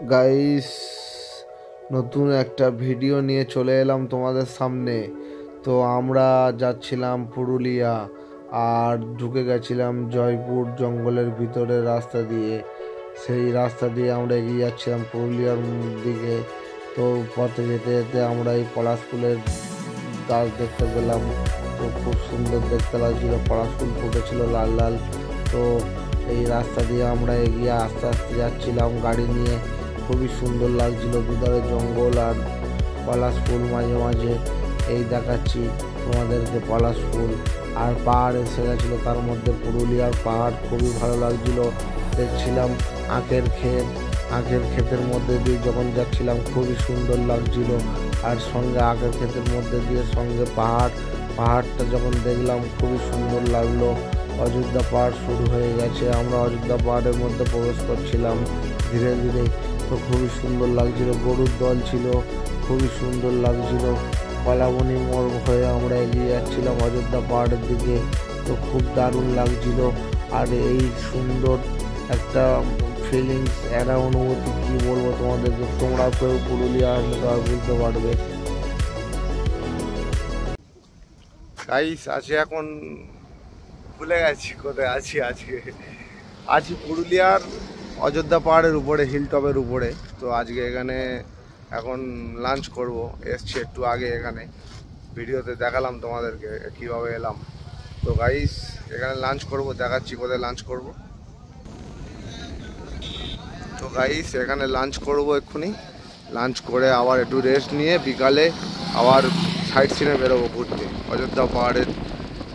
Guys, নতুন একটা video নিয়ে চলে এলাম তোমাদের সামনে। তো আমরা যাচ্ছিলাম পুরুলিয়া আর ঢুকে গেছিলাম জয়পুর জঙ্গলের ভিতরের রাস্তা দিয়ে। সেই রাস্তা দিয়ে আমরা এগিয়ে যাচ্ছিলাম পুরুলিয়ার দিকে। তো পথে যেতে যেতে আমরা এই পলাশ ফুলের গাছ দেখতে পেলাম। তো খুব সুন্দর দেখতে লাগছিল, পলাশ ফুল ফুটেছিল লাল লাল। তো এই রাস্তা দিয়ে আমরা এগিয়ে আস্তে আস্তে যাচ্ছিলাম গাড়ি নিয়ে। খুবই সুন্দর লাগছিল, দুধারে জঙ্গল আর পলাশ ফুল। মাঝে মাঝে এই দেখাচ্ছি তোমাদেরকে পলাশ ফুল আর পাহাড় এসে গেছিলো, তার মধ্যে পুরুলিয়ার পাহাড় খুবই ভালো লাগছিল। দেখছিলাম আখের ক্ষেত, আখের ক্ষেতের মধ্যে দিয়ে যখন যাচ্ছিলাম খুবই সুন্দর লাগছিল। আর সঙ্গে আখের ক্ষেতের মধ্যে দিয়ে সঙ্গে পাহাড়টা যখন দেখলাম খুবই সুন্দর লাগলো। অযোধ্যা পাহাড় শুরু হয়ে গেছে, আমরা অযোধ্যা পাহাড়ের মধ্যে প্রবেশ করছিলাম ধীরে ধীরে। তো খুবই সুন্দর লাগছিল, গরুর দল ছিল, খুবই সুন্দর লাগছিল। কলাবনি মোড় হয়ে আমরা এগিয়ে যাচ্ছিলাম অযোধ্যা পাহাড়ের দিকে। তো খুব দারুণ লাগছিল। আর এই সুন্দর একটা ফিলিংস, একটা অনুভূতি কি বলবো তোমাদেরকে, তোমরা কেউ পুরুলিয়া আর বুঝতে পারবে। গাইস, আছে এখন ভুলে গেছি কোথায় আছি। আছি পুরুলিয়ার অযোধ্যা পাহাড়ের উপরে, হিলটপের উপরে। তো আজকে এখানে এখন লাঞ্চ করব। এসছি একটু আগে, এখানে ভিডিওতে দেখালাম তোমাদেরকে কিভাবে এলাম। তো গাইস, এখানে লাঞ্চ করব, দেখাচ্ছি কোথায় লাঞ্চ করব। তো গাইস, এখানে লাঞ্চ করব এক্ষুনি। লাঞ্চ করে আবার একটু রেস্ট নিয়ে বিকালে আবার সাইট সিনে বেরোবো ঘুরতে, অযোধ্যা পাহাড়ের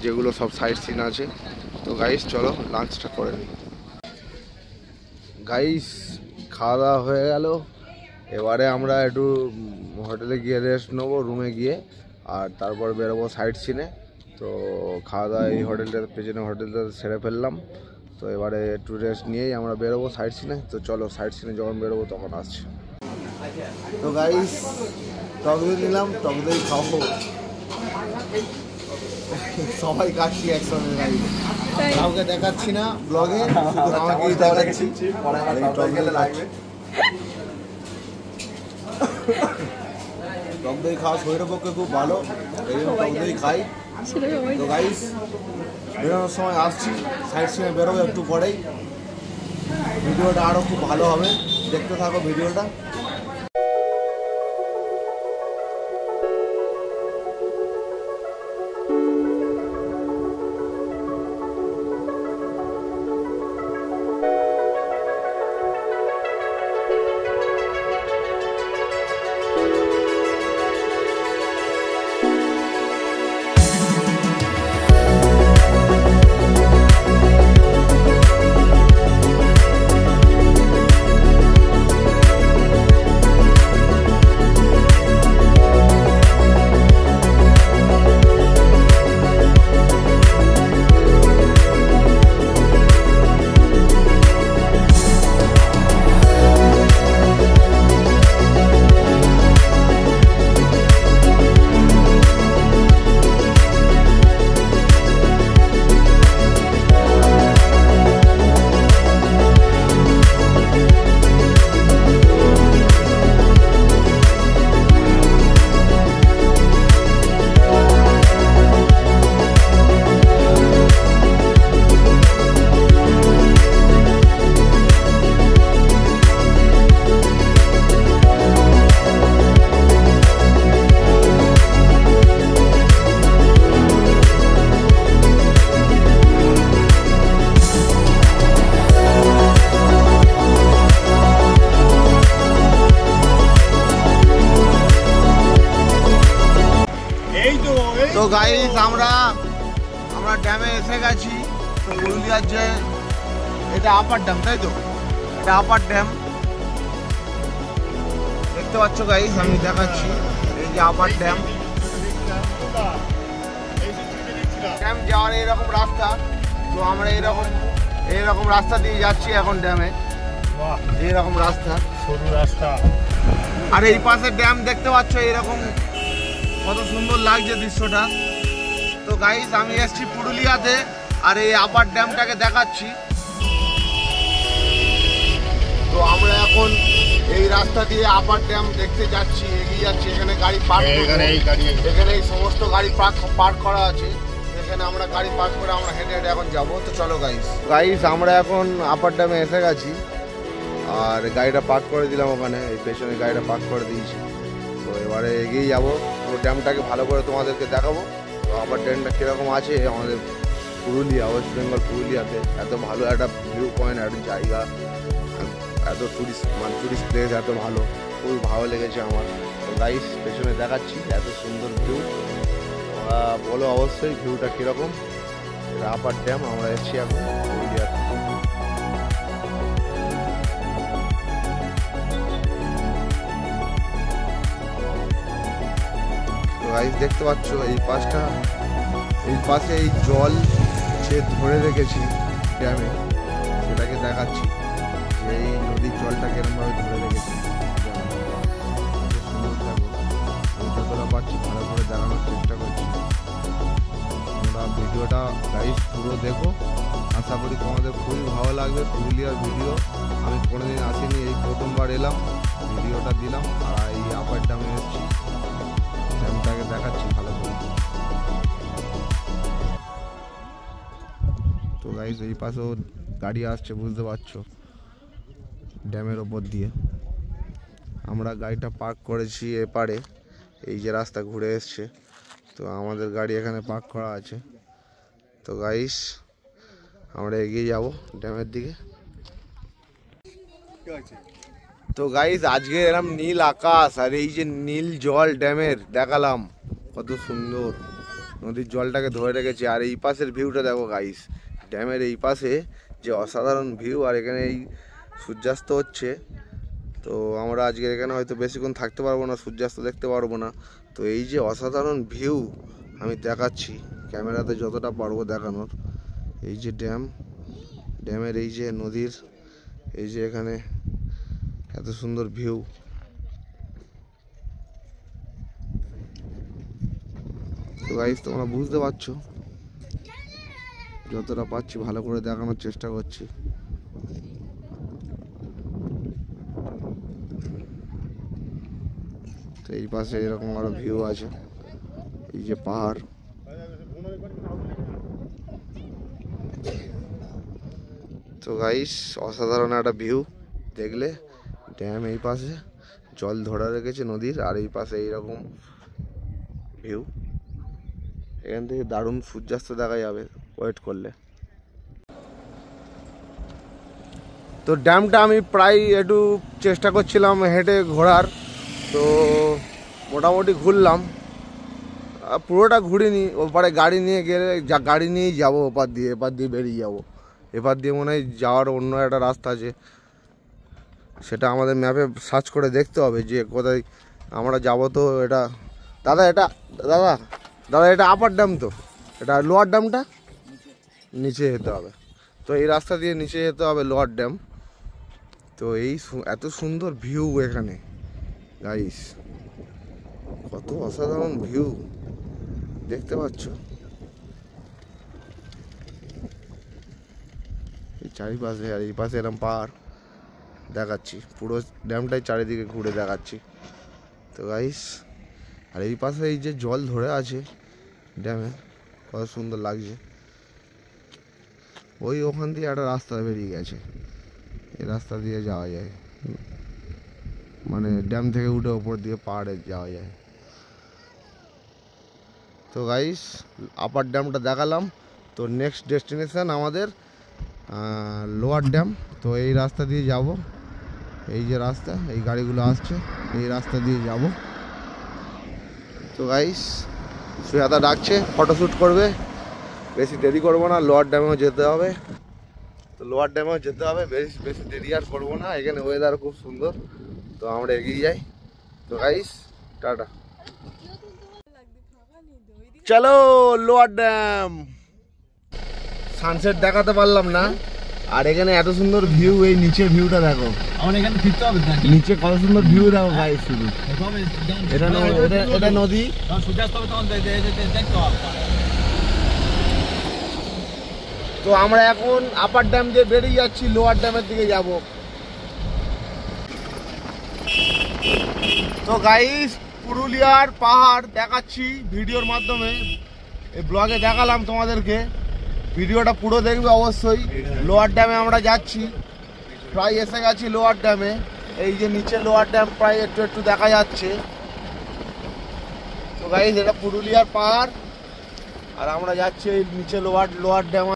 যেগুলো সব সাইট সিন আছে। তো গাইস চলো লাঞ্চটা করে নিই। গাইস, খাওয়া দাওয়া হয়ে গেল। এবারে আমরা একটু হোটেলে গিয়ে রেস্ট নেবো, রুমে গিয়ে, আর তারপর বেরোবো সাইট সিনে। তো খাওয়া দাওয়া এই হোটেলটার পেছনে হোটেলটা সেরে ফেললাম। তো এবারে একটু রেস্ট নিয়েই আমরা বেরোবো সাইট সিনে। তো চলো সাইট সিনে যখন বেরোবো তখন আসছি। তো গাইস, টক দই নিলাম, টক দই খাবো। সবাই কাটছি একসঙ্গে গাড়ি, কাউকে দেখাচ্ছি না ব্লগে, আমাকেই দেখাচ্ছি। টক দই খাওয়া শরীরের পক্ষে খুব ভালো, এই জন্য টক দই খাই। তো গাইস, বেরোনোর সময় আসছি, সাইড সিনে বেরোবো একটু পরেই। ভিডিওটা আরও খুব ভালো হবে, দেখতে থাকো ভিডিওটা। তো গাইস, আমরা ড্যামে এসে গেছি। তো পুরুলিয়ার যে এটা আপার ড্যাম, তাই তো, এটা আপার ড্যাম দেখতে পাচ্ছ গাইস, আমি দেখাচ্ছি। এই যে আপার ড্যাম, ড্যাম যাওয়ার এইরকম রাস্তা। তো আমরা এইরকম রাস্তা দিয়ে যাচ্ছি এখন ড্যামে, এইরকম রাস্তা, সরু রাস্তা। আর এই পাশে ড্যাম দেখতে পাচ্ছ, এইরকম কত সুন্দর লাগছে দৃশ্যটা। তো গাইস, আমি এসছি পুরুলিয়াতে আর এই আপার ড্যামটাকে দেখাচ্ছি। তো আমরা এখন এই রাস্তা দিয়ে আপার ড্যাম দেখতে যাচ্ছি, এগিয়ে যাচ্ছি। এখানে গাড়ি পার্ক, এখানে এই সমস্ত গাড়ি পার্ক করা আছে। এখানে আমরা গাড়ি পার্ক করে আমরা হেঁটে হেঁটে এখন যাবো। তো চলো গাইস আমরা এখন আপার ড্যামে এসে গেছি আর গাড়িটা পার্ক করে দিলাম ওখানে, এই পেছনে গাড়িটা পার্ক করে দিয়েছি। তো এবারে এগিয়ে যাবো, পুরো ড্যামটাকে ভালো করে তোমাদেরকে দেখাবো। তো আপার ড্যামটা কীরকম আছে আমাদের পুরুলিয়া, ওয়েস্ট বেঙ্গল পুরুলিয়াতে এত ভালো একটা ভিউ পয়েন্ট, একটা জায়গা, এত টুরিস্ট প্লেস এত ভালো, খুবই ভালো লেগেছে আমার। তো গাইস পেছনে দেখাচ্ছি এত সুন্দর ভিউ, তোমরা বলো অবশ্যই ভিউটা কীরকম। এটা আপার ড্যাম, আমরা এসেছি এখন পুরুলিয়াতে। তো গাইস দেখতে পাচ্ছ এই পাশে এই জল যে ধরে রেখেছি ড্যামে, সেটাকে দেখাচ্ছি যে এই নদীর জলটা কেরমভাবে ধরে রেখেছি। আমি যতটা পারছি ভালো করে দেখানোর চেষ্টা করছি। তোমরা ভিডিওটা গাইস পুরো দেখো, আশা করি তোমাদের খুবই ভালো লাগবে। পুরুলিয়ার ভিডিও আমি কোনোদিন আসিনি, এই প্রথমবার এলাম, ভিডিওটা দিলাম আর এই আপার ড্যামে এসেছি, ড্যামটাকে দেখাচ্ছি ভালো করে। তো গাইস এই পাশেও গাড়ি আসছে, বুঝতে পারছো, ড্যামের ওপর দিয়ে। আমরা গাড়িটা পার্ক করেছি এপারে, এই যে রাস্তা ঘুরে এসছে, তো আমাদের গাড়ি এখানে পার্ক করা আছে। তো গাইস আমরা এগিয়ে যাব ড্যামের দিকে। তো গাইস আজকে এরকম নীল আকাশ আর এই যে নীল জল ড্যামের দেখালাম, কত সুন্দর নদীর জলটাকে ধরে রেখেছে। আর এই পাশের ভিউটা দেখো গাইস, ড্যামের এই পাশে যে অসাধারণ ভিউ, আর এখানে এই সূর্যাস্ত হচ্ছে। তো আমরা আজকে এখানে হয়তো বেশিক্ষণ থাকতে পারবো না, সূর্যাস্ত দেখতে পারবো না। তো এই যে অসাধারণ ভিউ আমি দেখাচ্ছি ক্যামেরাতে যতটা পারবো দেখানোর। এই যে ড্যামের এই যে নদীর, এই যে এখানে এত সুন্দর ভিউ। তো গাইস তোমরা বুঝতে পারছো, যতটা পাচ্ছি ভালো করে দেখানোর চেষ্টা করছি। তো এই পাশে এরকম আরো ভিউ আছে, এই যে পাহাড়। তো গাইস অসাধারণ একটা ভিউ দেখলে, ড্যাম এই পাশে জল ধরে রেখেছে নদীর, আর এই পাশে এইরকম ভিউ। এখান থেকে দারুণ সূর্যাস্ত দেখা যাবে ওয়েট করলে। তো ড্যামটা আমি প্রায় একটু চেষ্টা করছিলাম হেঁটে ঘোরার, তো মোটামুটি ঘুরলাম, পুরোটা ঘুরিনি। ওপারে গাড়ি নিয়ে গেলে গাড়ি নিয়েই যাবো ওপার দিয়ে, এপার দিয়ে বেরিয়ে যাবো। এপার দিয়ে মনে হয় যাওয়ার অন্য একটা রাস্তা আছে, সেটা আমাদের ম্যাপে সার্চ করে দেখতে হবে যে কোথায় আমরা যাব। তো এটা দাদা এটা আপার ড্যাম, তো এটা লোয়ার ড্যামটা নিচে যেতে হবে। তো এই রাস্তা দিয়ে নিচে যেতে হবে লোয়ার ড্যাম। তো এই এত সুন্দর ভিউ এখানে গাইস, কত অসাধারণ ভিউ দেখতে পাচ্ছ। এই চারিপাশে, আর এই পাশে এরকম পাহাড় দেখাচ্ছি, পুরো ড্যামটাই চারিদিকে ঘুরে দেখাচ্ছি। তো গাইস আর এই পাশে এই যে জল ধরে আছে ড্যামে, কত সুন্দর লাগছে। ওই ওখান দিয়ে একটা রাস্তা বেরিয়ে গেছে, এই রাস্তা দিয়ে যাওয়া যায়, মানে ড্যাম থেকে উঠে ওপর দিয়ে পাহাড়ে যাওয়া যায়। তো গাইস আপার ড্যামটা দেখালাম। তো নেক্সট ডেস্টিনেশন আমাদের লোয়ার ড্যাম। তো এই রাস্তা দিয়ে যাব, এই যে রাস্তা, এই গাড়িগুলো আসছে, এই রাস্তা দিয়ে যাব। তো গাইস সুজাতা ডাকছে, ফটোশ্যুট করবে, বেশি দেরি করবো না, লোয়ার ড্যামেও যেতে হবে। তো লোয়ার ড্যামেও যেতে হবে, বেশি দেরি আর করবো না। এখানে ওয়েদার খুব সুন্দর, তো আমরা এগিয়ে যাই। তো গাইস টাটা, চলো লোয়ার ড্যাম। সানসেট দেখাতে পারলাম না, আর এখানে এত সুন্দর ভিউ, এই নিচে ভিউটা দেখো, আমার এখানে ফিরতে হবে নাকি? নিচে কত সুন্দর ভিউ দেখো গাইস, শুধু এটা নদী। সূর্যাস্ত হবে তখন দেখতে হবে। তো আমরা এখন আপার ড্যাম দিয়ে বেরিয়ে যাচ্ছি, লোয়ার ড্যামের দিকে যাব। তো গাইস পুরুলিয়ার পাহাড় দেখাচ্ছি ভিডিওর মাধ্যমে, এই ব্লগে দেখালাম তোমাদেরকে, ভিডিওটা পুরো দেখবে অবশ্যই। লোয়ার ড্যামে আমরা যাচ্ছি, প্রায় এসে গেছি লোয়ার ড্যামে। এই যে নিচে লোয়ার ড্যাম প্রায় একটু একটু দেখা যাচ্ছে। তো গাইস এটা পুরুলিয়ার পাহাড় আর আমরা যাচ্ছি এই নিচে লোয়ার ড্যাম।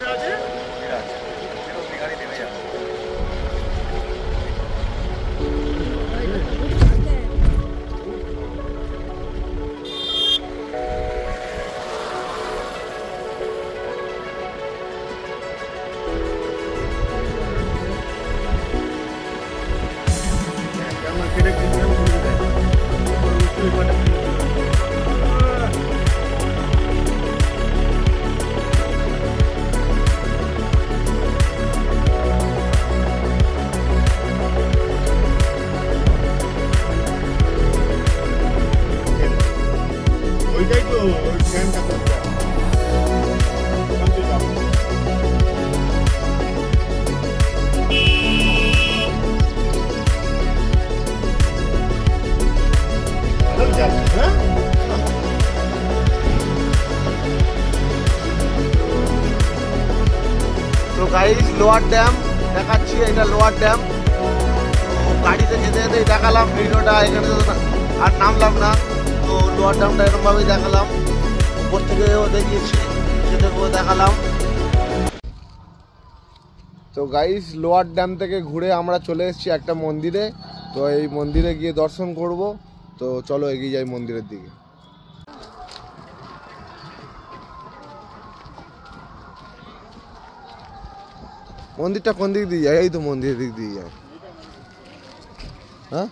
তো গাইস লোয়ার ড্যাম দেখাচ্ছি, এটা লোয়ার ড্যাম। গাড়িতে যেতে যেতেই দেখালাম ভিডিওটা, এখানে আর নামলাম না। তো লোয়ার ড্যামটা এরকমভাবেই দেখালাম, উপর থেকেও দেখিয়েছি, সেটাকেও দেখালাম। তো গাইস লোয়ার ড্যাম থেকে ঘুরে আমরা চলে এসেছি একটা মন্দিরে। তো এই মন্দিরে গিয়ে দর্শন করব। তো চলো এগিয়ে যাই মন্দিরের দিকে। মন্দিরটা কোন দিক দিয়ে যায়? এই তো মন্দিরের দিক দিয়ে যায়। হ্যাঁ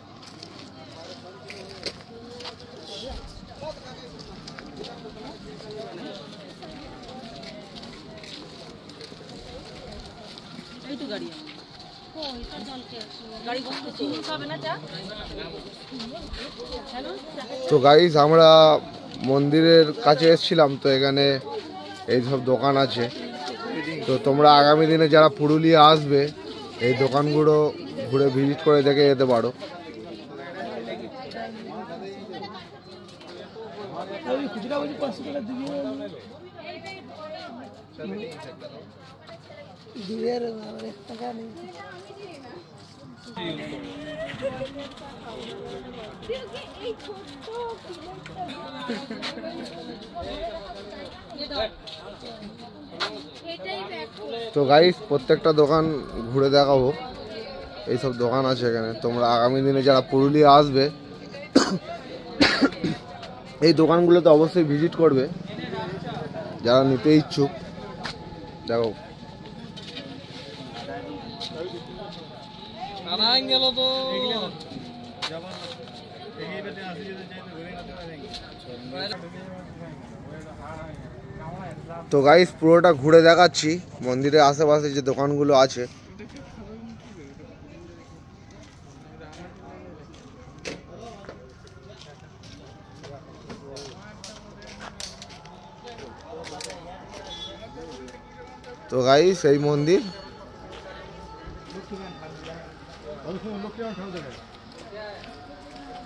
তো গাইস আমরা মন্দিরের কাছে এসেছিলাম। তো এখানে এইসব দোকান আছে। তো তোমরা আগামী দিনে যারা পুরুলিয়া আসবে এই দোকানগুলো ঘুরে ভিজিট করে দেখে যেতে পারো। তো গাইস প্রত্যেকটা দোকান ঘুরে দেখাবো, এইসব দোকান আছে এখানে। তোমরা আগামী দিনে যারা পুরুলিয়া আসবে এই দোকানগুলোতে অবশ্যই ভিজিট করবে যারা নিতে ইচ্ছুক। দেখো তো গাইস পুরোটা ঘুরে দেখাচ্ছি মন্দিরের আশেপাশে যে দোকানগুলো আছে। তো গাইস এই মন্দির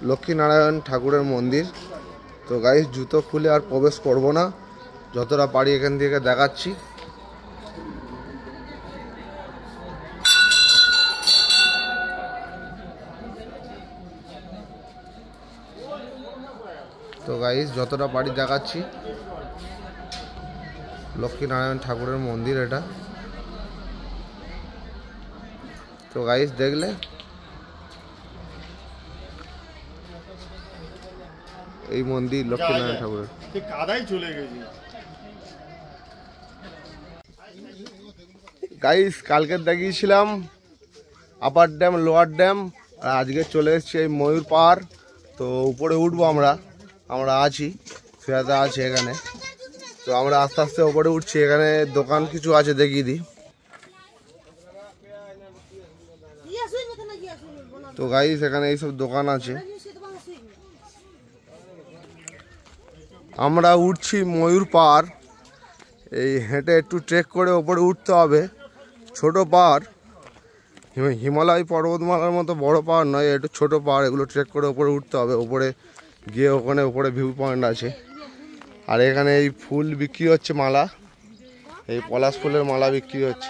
লক্ষ্মীনারায়ণ ঠাকুরের মন্দির। তো গাইস জুতো খুলে আর প্রবেশ করব না, যতটা পারি এখান থেকে দেখাচ্ছি। তো গাইস যতটা পারি দেখাচ্ছি। লক্ষ্মীনারায়ণ ঠাকুরের মন্দির এটা। তো গাইস দেখলে এই মন্দির লক্ষ্মীনারায়ণ ঠাকুরের। কাদাই চলে গেছে গাইস কালকে দেখিয়েছিলাম আপার ড্যাম লোয়ার ড্যাম, আর আজকে চলে এসেছি এই ময়ূর পাহাড়। তো উপরে উঠবো আমরা আছি ফেরাতে আছে এখানে। তো আমরা আস্তে আস্তে উপরে উঠছি। এখানে দোকান কিছু আছে দেখিয়ে দিই। তো গাইস এখানে এইসব দোকান আছে। আমরা উঠছি ময়ূর পাহাড়, এই হেঁটে একটু ট্রেক করে ওপরে উঠতে হবে। ছোট পাহাড়, হিমালয় পর্বতমালার মতো বড় পাহাড় নয়, একটু ছোট পাহাড়। এগুলো ট্রেক করে উপরে উঠতে হবে। উপরে গিয়ে ওখানে উপরে ভিউ পয়েন্ট আছে। আর এখানে এই ফুল বিক্রি হচ্ছে, মালা, এই পলাশ ফুলের মালা বিক্রি হচ্ছে।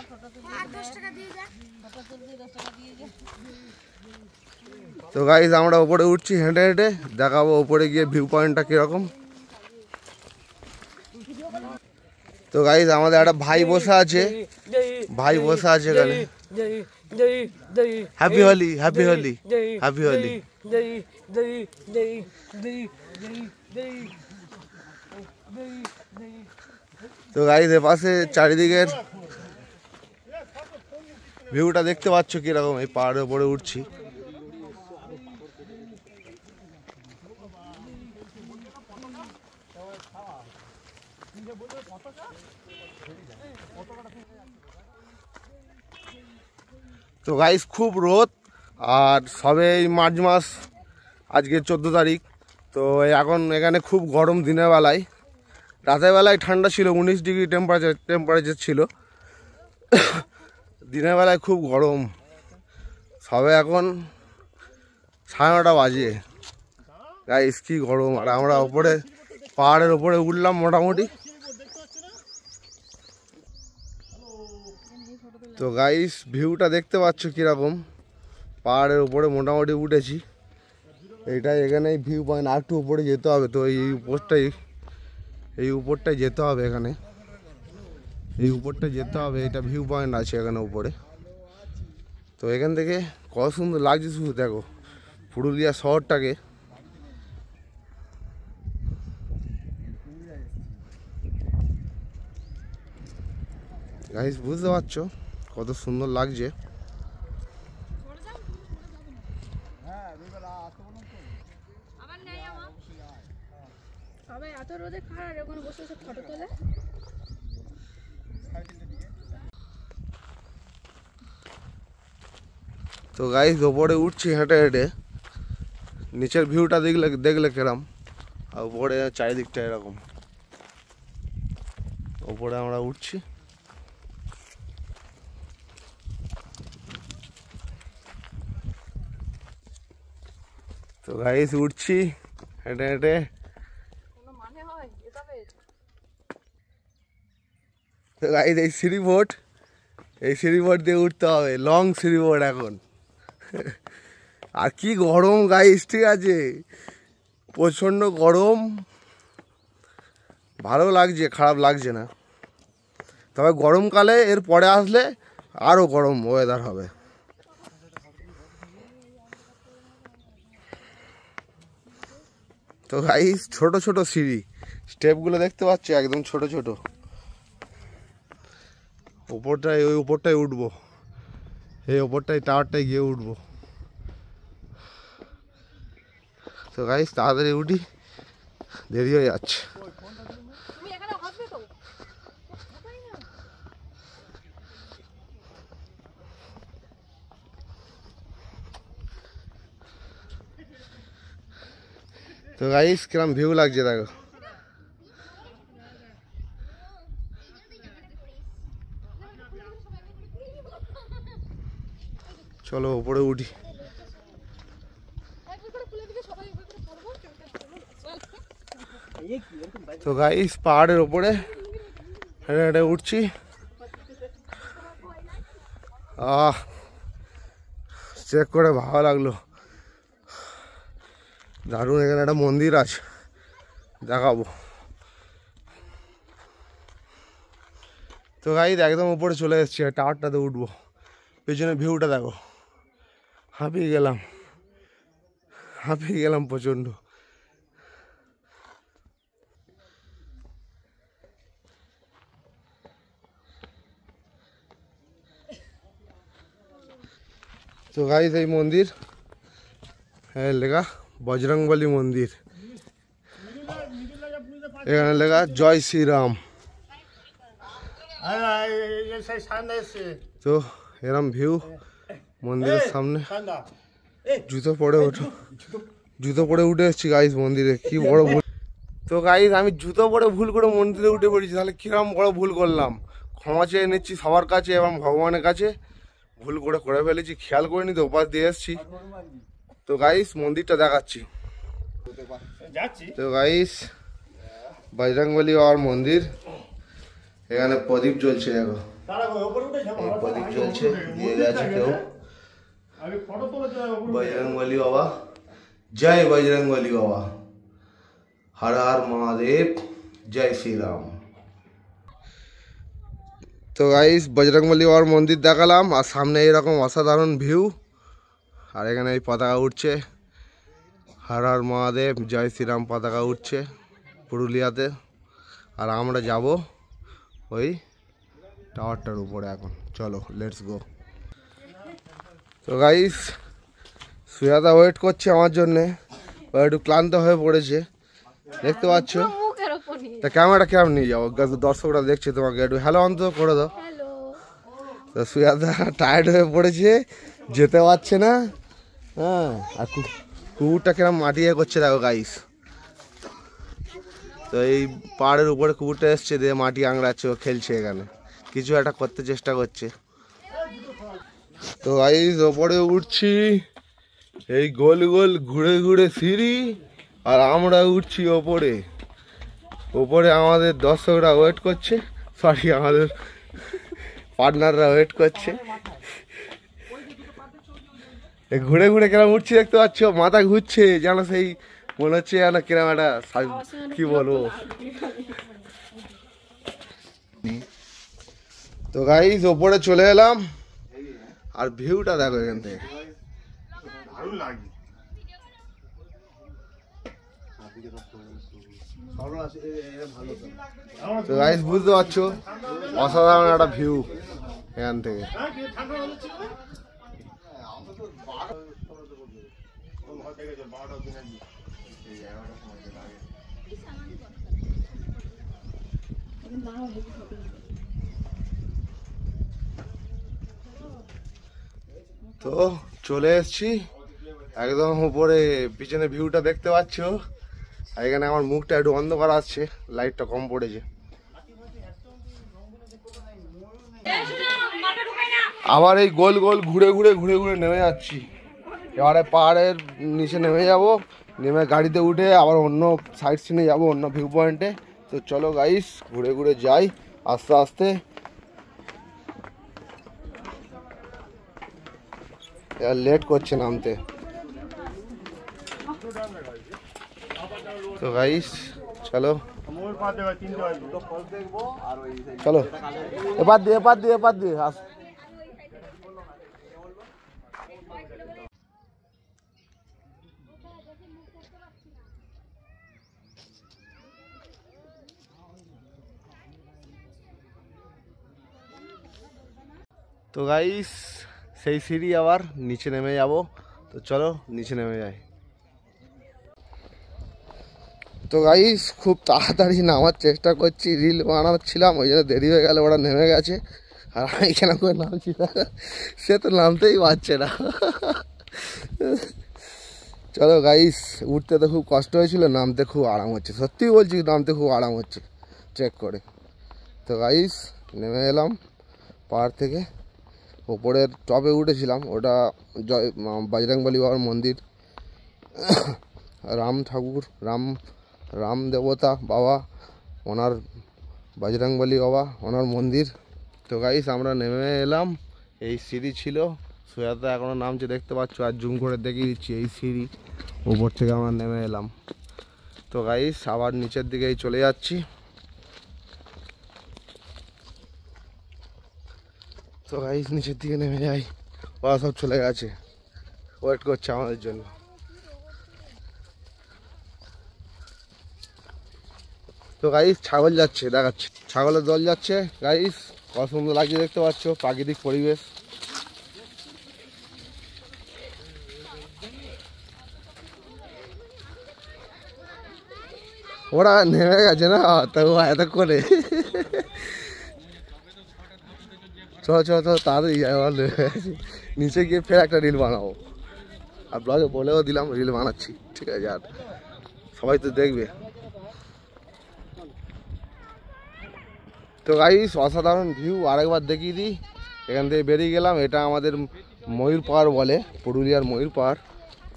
তো গাইজ আমরা উপরে উঠছি হেঁটে হেঁটে, দেখাবো উপরে গিয়ে ভিউ পয়েন্টটা কীরকম। তো গাইজ আমাদের একটা ভাই বসে আছে, ভাই বসে আছে এখানে। Happy Holi, happy Holi, happy Holi. তো গাইজ এর পাশে চারিদিকের ভিউটা দেখতে পাচ্ছ কিরকম। এই পাহাড়ের উপরে উঠছি। তো গাইস খুব রোদ, আর সবে এই মার্চ মাস, আজকে 14 তারিখ। তো এখন এখানে খুব গরম দিনের বেলায়। রাতের বেলায় ঠান্ডা ছিল, 19 ডিগ্রি টেম্পারেচার ছিল। দিনের বেলায় খুব গরম। সবে এখন 9:30 বাজে। গাইস কি গরম। আর আমরা ওপরে পাহাড়ের ওপরে উঠলাম মোটামুটি। তো গাইস ভিউটা দেখতে পাচ্ছ কিরকম। পাহাড়ের উপরে মোটামুটি উঠেছি। এইটাই এখানে ভিউ পয়েন্ট। আর একটু উপরে যেতে হবে। তো এই উপরটাই যেতে হবে। এখানে এই উপরটায় যেতে হবে। এটা ভিউ পয়েন্ট আছে এখানে উপরে। তো এখান থেকে কত সুন্দর লাগছে শুধু দেখো পুরুলিয়া শহরটাকে। গাইস বুঝতে পারছো কত সুন্দর লাগছে। তো গাইস ওপরে উঠছি হেঁটে হেঁটে। নিচের ভিউটা দেখলে কেরাম। আর উপরে চারিদিকটা এরকম। ওপরে আমরা উঠছি। তো গাইস উঠছি হেঁটে হেঁটে। তো গাইস এই সিঁড়িবোট দিয়ে উঠতে হবে। লং সিঁড়িবোট এখন। আর কি গরম গাইস, ঠিক আছে, প্রচণ্ড গরম। ভালো লাগছে, খারাপ লাগছে না। তবে গরমকালে এর পরে আসলে আরও গরম ওয়েদার হবে। তো গাইস ছোট ছোট সিঁড়ি, স্টেপগুলো দেখতে পাচ্ছ একদম ছোট ছোট। ওই উপরটায় উঠবো। এই ওপরটায় টাওয়ারটায় গিয়ে উঠবো। তো গাইস তাড়াতাড়ি উঠি, দেরি হয়ে যাচ্ছে। তো গাইস কিরম ভিউ লাগছে দেখো। চলো উপরে উঠি। তো গাইস পাহাড়ের ওপরে হেঁটে হেঁটে উঠছি। চেক করে ভালো লাগলো, দারুণ। এখানে একটা মন্দির আছে, দেখাবো। তো গাইস একদম উপরে চলে এসেছি, টাওয়ারটাতে উঠবো। পেছনে ভিউটা দেখো। হাঁপিয়ে গেলাম প্রচণ্ড। তো গাইস এই মন্দির, হ্যাঁ লেখা বজরংবলী মন্দির। এখানে লেখা জয় শ্রীরাম। তো এরম ভিউ মন্দিরের সামনে। জুতো পরে উঠে এসেছি গাইস মন্দিরে। কি বড় ভুল। তো গাইস আমি জুতো পরে ভুল করে মন্দিরে উঠে পড়েছি। তাহলে কিরম বড় ভুল করলাম। ক্ষমা চেয়ে নিচ্ছি সবার কাছে এবং ভগবানের কাছে। ভুল করে ফেলেছি, খেয়াল করিনি তো, ওপাশ দিয়ে এসছি। তো গাইস মন্দিরটা দেখাচ্ছি। তো গাইস বজরংবলী বাবার মন্দির, এখানে প্রদীপ জ্বলছে, দেখো এই প্রদীপ জ্বলছে, দিয়ে গেছে কেউ। বজরংবলী বাবা, জয় বজরংবলী বাবা, হর হর মহাদেব, জয় শ্রীরাম। তো গাইস বজরংবলী বাবার মন্দির দেখালাম, আর সামনে এরকম অসাধারণ ভিউ, আর এখানে এই পতাকা উঠছে, হর হর মহাদেব জয় শ্রীরাম পতাকা উঠছে পুরুলিয়াতে। আর আমরা যাব ওই টাওয়ারটার উপরে এখন, চলো লেটস গো। তো গাইস সুজাতা ওয়েট করছে আমার জন্যে, ও একটু ক্লান্ত হয়ে পড়েছে দেখতে পাচ্ছ। তা ক্যামেরাটা কেমন নিয়ে যাবো, দর্শকরা দেখছে তোমাকে, একটু হ্যালো অন্তত করে দাও। তো সুজাতা টায়ার্ড হয়ে পড়েছে, যেতে পারছে না। হ্যাঁ, আর কুকুরটা কিরম মাটিয়ে করছে দেখো গাইস। তো এই পাহাড়ের উপরে কুকুরটা এসছে, দিয়ে মাটি আংড়াচ্ছে, ও খেলছে এখানে, কিছু একটা করতে চেষ্টা করছে। তো গাইস ওপরে উঠছি, এই গোল গোল ঘুরে ঘুরে সিঁড়ি, আর আমরা উঠছি ওপরে। ওপরে আমাদের দর্শকরা ওয়েট করছে, সরি আমাদের পার্টনাররা ওয়েট করছে। ঘুরে ঘুরে কিরম উঠছি দেখতে পাচ্ছ, মাথা ঘুরছে যেন সেই মনে হচ্ছে যেন কিরম একটা কি বলবো। তো গাইস ওপরে চলে এলাম, আর ভিউটা দেখো এখান থেকে, তো গাইস বুঝতে পারছো অসাধারণ একটা ভিউ এখান থেকে। তো চলে এসছি একদম উপরে, পিছনে ভিউটা দেখতে পাচ্ছ। আর এখানে আমার মুখটা একটু অন্ধকার আসছে, লাইটটা কম পড়েছে। আবার এই গোল গোল ঘুরে ঘুরে নেমে যাচ্ছি, এবারে পাহাড়ের নিচে নেমে যাব, নেমে গাড়িতে উঠে আবার অন্য সাইড সিনে যাব, অন্য ভিউ পয়েন্টে। তো চলো গাইস ঘুরে ঘুরে যাই আস্তে আস্তে। লেট করছে নামতে। তো গাইস চলো চলো, এবার দিয়ে আস। তো গাইস সেই সিঁড়ি আবার নিচে নেমে যাব, তো চলো নিচে নেমে যাই। তো গাইস খুব তাড়াতাড়ি নামার চেষ্টা করছি, রিল বানাচ্ছিলাম, ওই জন্য দেরি হয়ে গেল, ওরা নেমে গেছে। আর আমি কেন করে নামছি না, সে তো নামতেই পারছে না। চলো গাইস, উঠতে তো খুব কষ্ট হয়েছিল, নামতে খুব আরাম হচ্ছে, সত্যি বলছি নামতে খুব আরাম হচ্ছে ট্রেক করে। তো গাইস নেমে এলাম পাহাড় থেকে, ওপরের টপে উঠেছিলাম, ওটা বজরংবলী বাবার মন্দির, রাম ঠাকুর, রাম দেবতা বাবা, ওনার বজরংবলী বাবা ওনার মন্দির। তো গাইস আমরা নেমে এলাম, এই সিঁড়ি ছিল, সুজাতা এখনও নামছে দেখতে পাচ্ছ, আর জুম করে দেখিয়ে দিচ্ছি, এই সিঁড়ি উপর থেকে আমরা নেমে এলাম। তো গাইস আবার নিচের দিকেই চলে যাচ্ছি। তো গাইস নিচের দিকে নেমে যাই, ওরা সব চলে গেছে, ওয়েট করছে আমাদের জন্য। তো গাইস ছাগল যাচ্ছে, দেখাচ্ছে ছাগলের দল যাচ্ছে গাইস, কত সুন্দর লাগছে দেখতে পাচ্ছ প্রাকৃতিক পরিবেশ। ওরা নেমে গেছে না, তো এত করে চলো তাড়াতাড়ি নিচে গিয়ে ফের একটা রিল বানাবো, আর ব্লগে বলেও দিলাম রিল বানাচ্ছি, ঠিক আছে, আর সবাই তো দেখবে। তো গাইস অসাধারণ ভিউ আরেকবার দেখিয়ে দিই, এখান থেকে বেরিয়ে গেলাম। এটা আমাদের ময়ূর পাহাড় বলে, পুরুলিয়ার ময়ূর পাহাড়।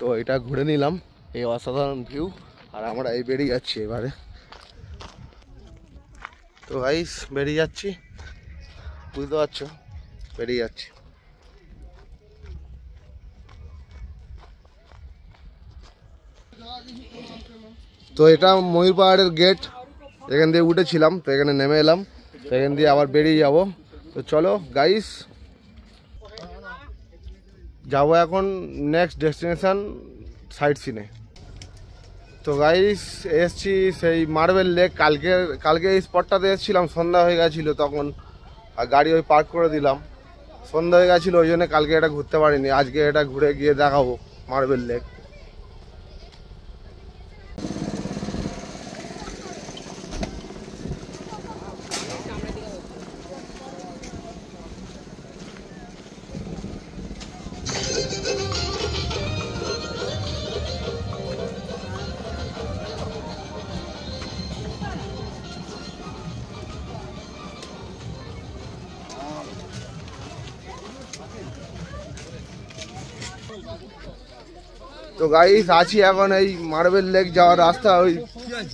তো এটা ঘুরে নিলাম, এই অসাধারণ ভিউ। আর আমরা এই বেরিয়ে যাচ্ছি এবারে। তো গাইস বেরিয়ে যাচ্ছি, বুঝতে পারছো, বেরিয়ে যাচ্ছি। তো এটা ময়ূর পাহাড়ের গেট, এখান দিয়ে উঠেছিলাম, তো এখানে নেমে এলাম, তো এখান দিয়ে আবার বেরিয়ে যাব। তো চলো গাইস, যাবো এখন নেক্সট ডেস্টিনেশন সাইট সিনে। তো গাইস এসছি সেই মার্বেল লেক। কালকে এই স্পটটাতে এসেছিলাম, সন্ধ্যা হয়ে গেছিলো তখন, আর গাড়ি ওই পার্ক করে দিলাম। সন্ধ্যা হয়ে গেছিলো, ওই জন্য কালকে এটা ঘুরতে পারিনি। আজকে এটা ঘুরে গিয়ে দেখাবো মার্বেল লেক। তো গাইস আছি এখন এই মার্বেল লেক যাওয়ার রাস্তা, ওই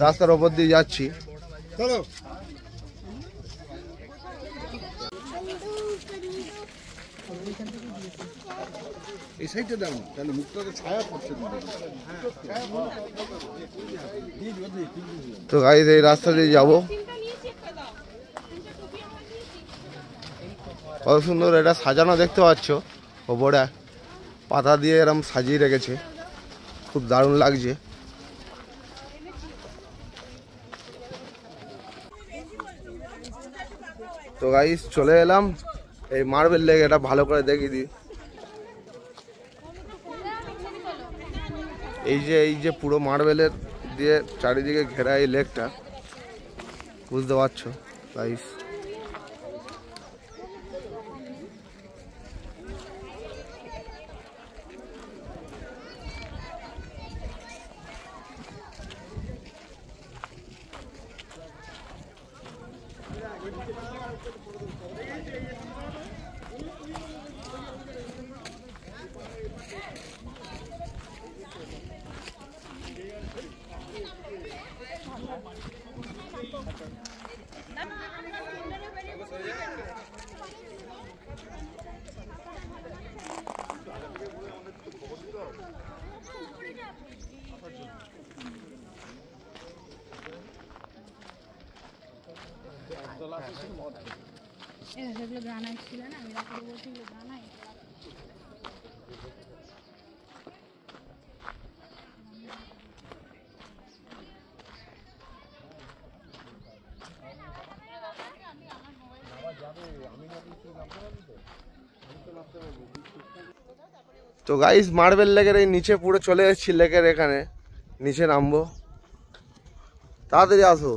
রাস্তার ওপর দিয়ে যাচ্ছি। এই সাইডে দাও, তাহলে মুখটা তো ছায়া পড়ছে। তো গাইস এই রাস্তা দিয়ে যাবো। কত সুন্দর এটা সাজানো দেখতে পাচ্ছ, ওপরে পাতা দিয়ে এরকম সাজিয়ে রেখেছে, খুব দারুণ লাগছে। তো গাইস চলে এলাম এই মার্বেল লেক, এটা ভালো করে দেখিয়ে দিই। এই যে পুরো মার্বেলের দিয়ে চারিদিকে ঘেরা এই লেকটা, বুঝতে পারছো গাইস। সেগুলো গ্রানাইট ছিল না, আমি রাখতে বলছি গ্রানাইট। তো গাইস মার্বেল লেকের এই নিচে পুরো চলে এসেছি, লেকের এখানে নিচে নামবো, তাড়াতাড়ি আসো।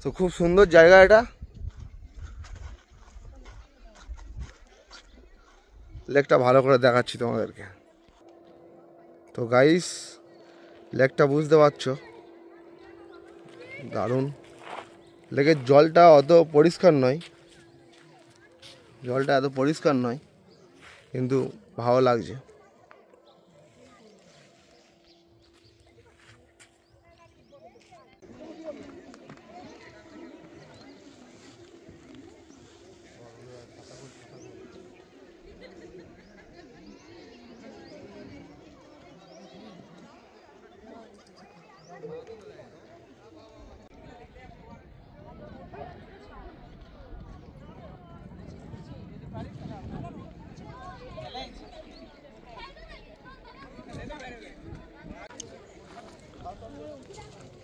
তো খুব সুন্দর জায়গা এটা, লেকটা ভালো করে দেখাচ্ছি তোমাদেরকে। তো গাইস লেকটা বুঝতে পারছো, দারুণ। লেকের জলটা অত পরিষ্কার নয়, জলটা এত পরিষ্কার নয়, কিন্তু ভালো লাগছে।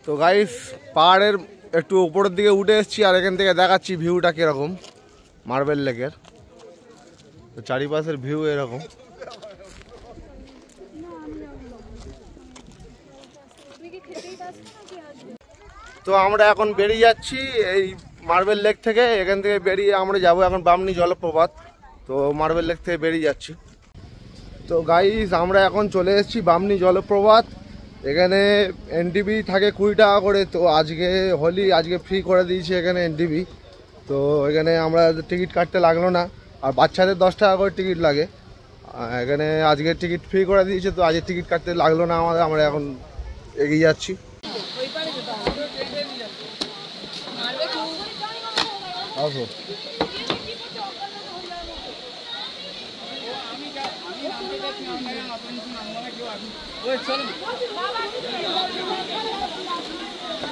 তো গাইস পাহাড়ের একটু উপরের দিকে উঠে এসেছি, আর এখান থেকে দেখাচ্ছি ভিউটা কীরকম মার্বেল লেকের। তো চারিপাশের ভিউ এরকম। তো আমরা এখন বেরিয়ে যাচ্ছি এই মার্বেল লেক থেকে। এখান থেকে বেরিয়ে আমরা যাব এখন বামনি জলপ্রপাত। তো মার্বেল লেক থেকে বেরিয়ে যাচ্ছি। তো গাইস আমরা এখন চলে এসেছি বামনি জলপ্রপাত। এখানে এনটিভি থাকে 20 টাকা করে, তো আজকে হোলি আজকে ফ্রি করে দিয়েছে এখানে এনটিভি। তো এখানে আমরা টিকিট কাটতে লাগলো না, আর বাচ্চাদের 10 টাকা করে টিকিট লাগে। এখানে আজকে টিকিট ফ্রি করে দিয়েছে, তো আজকে টিকিট কাটতে লাগলো না আমাদের। আমরা এখন এগিয়ে যাচ্ছি। আসো।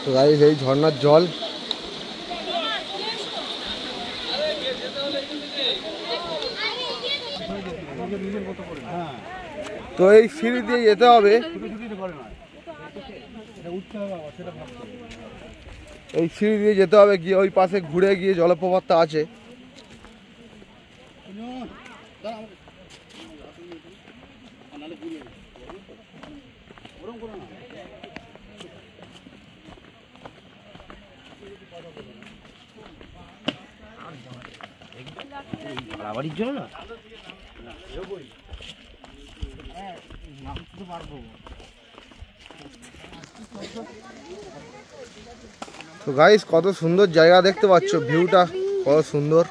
তো গাইস এই ঝর্ণার জল, তো এই সিঁড়ি দিয়ে যেতে হবে। এই সিঁড়ি দিয়ে যেতে হবে, গিয়ে ওই পাশে ঘুরে গিয়ে জলপ্রপাতটা আছে। বাড়াবাড়ির জন্য না তো গাইস কত সুন্দর জায়গা দেখতে পাচ্ছ, ভিউটা কত সুন্দর।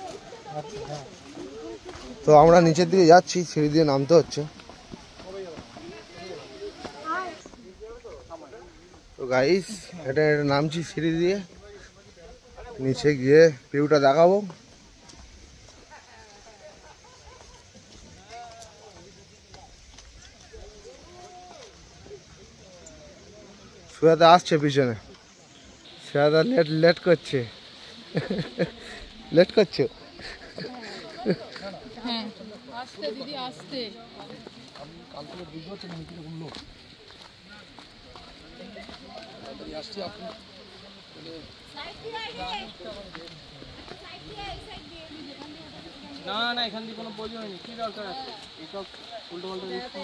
তো আমরা নিচের দিকে যাচ্ছি, সিঁড়ি দিয়ে নামতে হচ্ছে। তো গাইস এটা নামছি সিঁড়ি দিয়ে, নিচে গিয়ে ভিউটা দেখাবো। সুয়াদা আসছে পিছনে, সুয়াদা লেট করছে। লেট করছো? হ্যাঁ আস্তে দিদি আস্তে। না না এখান থেকে কোনো প্রয়োজন নেই, কি দরকার আছে এইসব উল্টো পাল্টা দেখছি।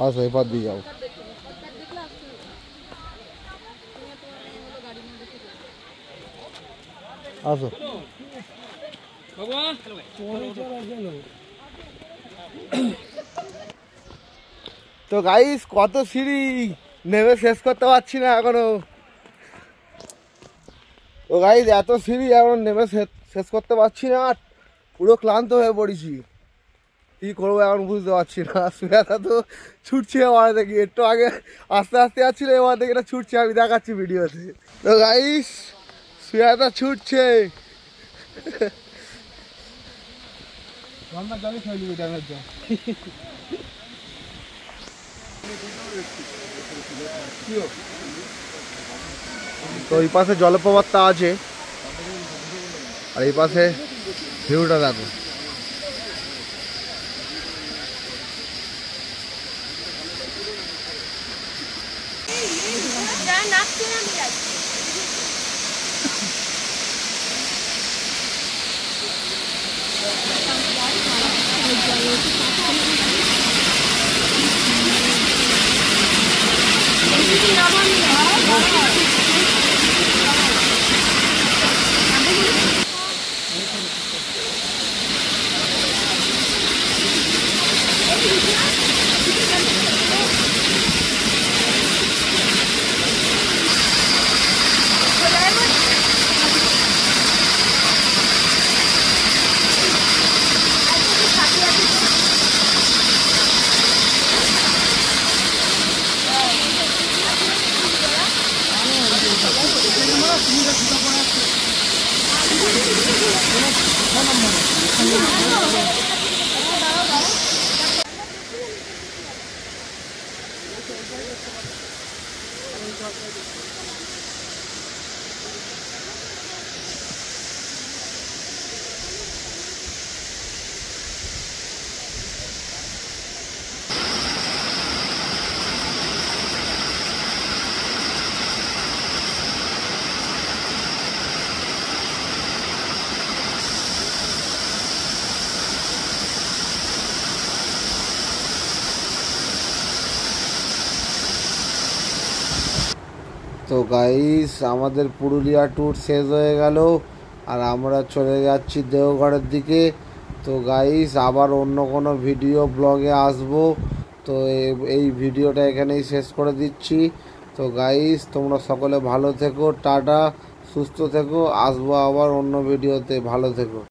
আসো এবার দিয়ে যাও। আসো। তো গাইস কত সিঁড়ি নেমে শেষ করতে পারছি না এখনো। তো গাইস এত সিঁড়ি এখন নেমে শেষ করতে পারছি না, পুরো ক্লান্ত হয়ে পড়েছি। কি করবো এখন বুঝতে পারছি না। সুয়াদা তো ছুটছে আমার দেখি, একটু আগে আস্তে আস্তে যাচ্ছিল, এবার দেখি এটা ছুটছে, আমি দেখাচ্ছি ভিডিওতে। তো গাইস সুয়াদা ছুটছে। জলে খেয়ে নিবি ড্যামের জল। তো এই পাশে জলপ্রপাতটা আছে, আর এই পাশে ভিউটা দেখো। তো গাইস আমাদের পুরুলিয়া ট্যুর শেষ হয়ে গেল, আর আমরা চলে যাচ্ছি দেওঘরের দিকে। তো গাইস আবার অন্য কোনো ভিডিও ব্লগে আসবো। তো এই ভিডিওটা এখানেই শেষ করে দিচ্ছি। তো গাইস, তোমরা সকলে ভালো থেকো, টাটা, সুস্থ থেকো, আসবো আবার অন্য ভিডিওতে, ভালো থেকো।